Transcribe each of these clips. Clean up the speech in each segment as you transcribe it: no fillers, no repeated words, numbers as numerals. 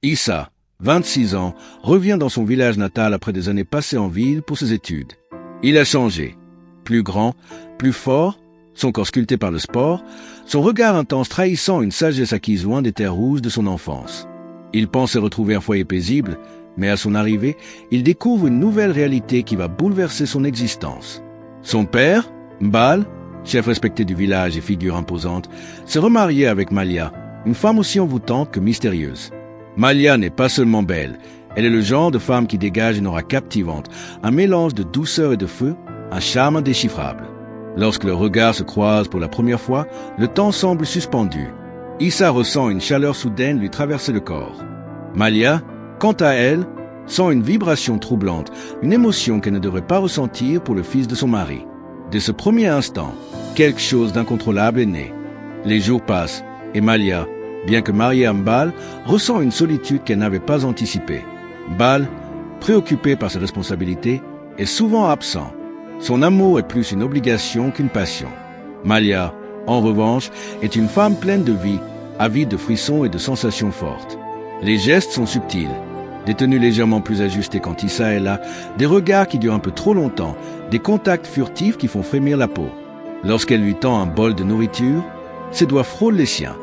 Issa, 26 ans, revient dans son village natal après des années passées en ville pour ses études. Il a changé. Plus grand, plus fort, son corps sculpté par le sport, son regard intense trahissant une sagesse acquise loin des terres rouges de son enfance. Il pensait retrouver un foyer paisible, mais à son arrivée, il découvre une nouvelle réalité qui va bouleverser son existence. Son père, Mbal, chef respecté du village et figure imposante, s'est remarié avec Malia, une femme aussi envoûtante que mystérieuse. Malia n'est pas seulement belle, elle est le genre de femme qui dégage une aura captivante, un mélange de douceur et de feu, un charme indéchiffrable. Lorsque leurs regards se croisent pour la première fois, le temps semble suspendu. Issa ressent une chaleur soudaine lui traverser le corps. Malia, quant à elle, sent une vibration troublante, une émotion qu'elle ne devrait pas ressentir pour le fils de son mari. Dès ce premier instant, quelque chose d'incontrôlable est né. Les jours passent, et Malia, bien que mariée à Mbal, ressent une solitude qu'elle n'avait pas anticipée. Mbal, préoccupé par ses responsabilités, est souvent absent. Son amour est plus une obligation qu'une passion. Malia, en revanche, est une femme pleine de vie, avide de frissons et de sensations fortes. Les gestes sont subtils, des tenues légèrement plus ajustées quand Issa est là, des regards qui durent un peu trop longtemps, des contacts furtifs qui font frémir la peau. Lorsqu'elle lui tend un bol de nourriture, ses doigts frôlent les siens.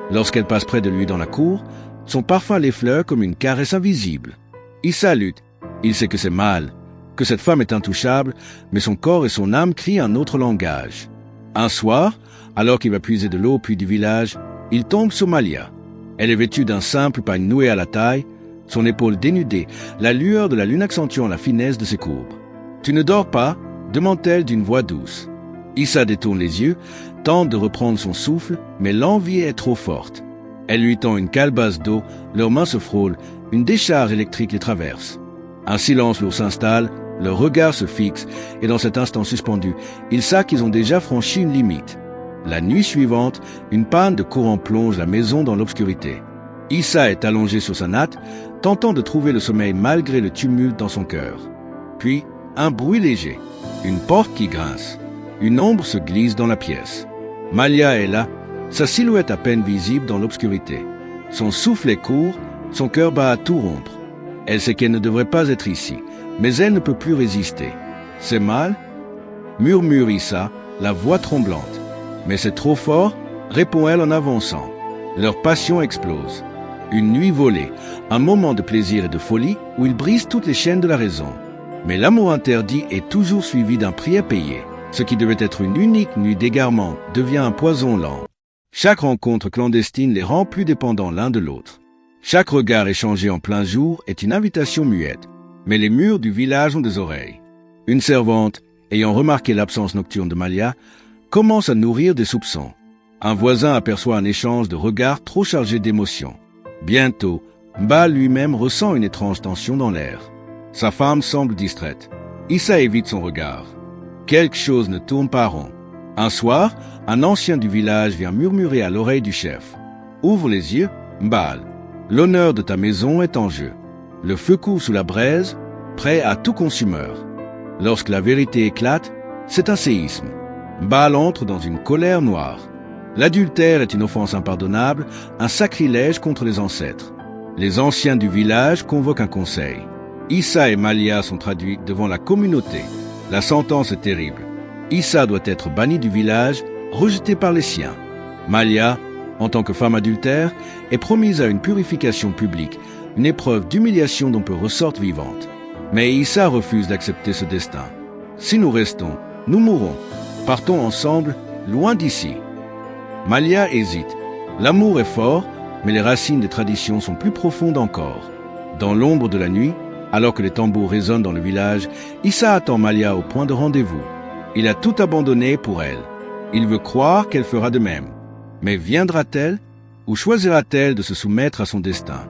Lorsqu'elle passe près de lui dans la cour, son parfum l'effleure comme une caresse invisible. Issa lutte, il sait que c'est mal, que cette femme est intouchable, mais son corps et son âme crient un autre langage. Un soir, alors qu'il va puiser de l'eau au puits du village, il tombe sur Malia. Elle est vêtue d'un simple pagne noué à la taille, son épaule dénudée, la lueur de la lune accentuant la finesse de ses courbes. « Tu ne dors pas ?» demande-t-elle d'une voix douce. Issa détourne les yeux, tente de reprendre son souffle, mais l'envie est trop forte. Elle lui tend une calebasse d'eau, leurs mains se frôlent, une décharge électrique les traverse. Un silence lourd s'installe, leurs regards se fixent, et dans cet instant suspendu, ils savent qu'ils ont déjà franchi une limite. La nuit suivante, une panne de courant plonge la maison dans l'obscurité. Issa est allongé sur sa natte, tentant de trouver le sommeil malgré le tumulte dans son cœur. Puis, un bruit léger, une porte qui grince. Une ombre se glisse dans la pièce. Malia est là, sa silhouette à peine visible dans l'obscurité. Son souffle est court, son cœur bat à tout rompre. Elle sait qu'elle ne devrait pas être ici, mais elle ne peut plus résister. « C'est mal ?» murmure Issa, la voix tremblante. « Mais c'est trop fort ?» répond-elle en avançant. Leur passion explose. Une nuit volée, un moment de plaisir et de folie où ils brisent toutes les chaînes de la raison. Mais l'amour interdit est toujours suivi d'un prix à payer. Ce qui devait être une unique nuit d'égarement devient un poison lent. Chaque rencontre clandestine les rend plus dépendants l'un de l'autre. Chaque regard échangé en plein jour est une invitation muette, mais les murs du village ont des oreilles. Une servante, ayant remarqué l'absence nocturne de Malia, commence à nourrir des soupçons. Un voisin aperçoit un échange de regards trop chargés d'émotions. Bientôt, Mbal lui-même ressent une étrange tension dans l'air. Sa femme semble distraite. Issa évite son regard. Quelque chose ne tourne pas rond. Un soir, un ancien du village vient murmurer à l'oreille du chef. « Ouvre les yeux, Mbal. L'honneur de ta maison est en jeu. Le feu court sous la braise, prêt à tout consumeur. Lorsque la vérité éclate, c'est un séisme. Mbal entre dans une colère noire. L'adultère est une offense impardonnable, un sacrilège contre les ancêtres. Les anciens du village convoquent un conseil. Issa et Malia sont traduits devant la communauté. La sentence est terrible. Issa doit être bannie du village, rejetée par les siens. Malia, en tant que femme adultère, est promise à une purification publique, une épreuve d'humiliation dont peut ressortir vivante. Mais Issa refuse d'accepter ce destin. Si nous restons, nous mourrons. Partons ensemble, loin d'ici. Malia hésite. L'amour est fort, mais les racines des traditions sont plus profondes encore. Dans l'ombre de la nuit, alors que les tambours résonnent dans le village, Issa attend Malia au point de rendez-vous. Il a tout abandonné pour elle. Il veut croire qu'elle fera de même. Mais viendra-t-elle ou choisira-t-elle de se soumettre à son destin ?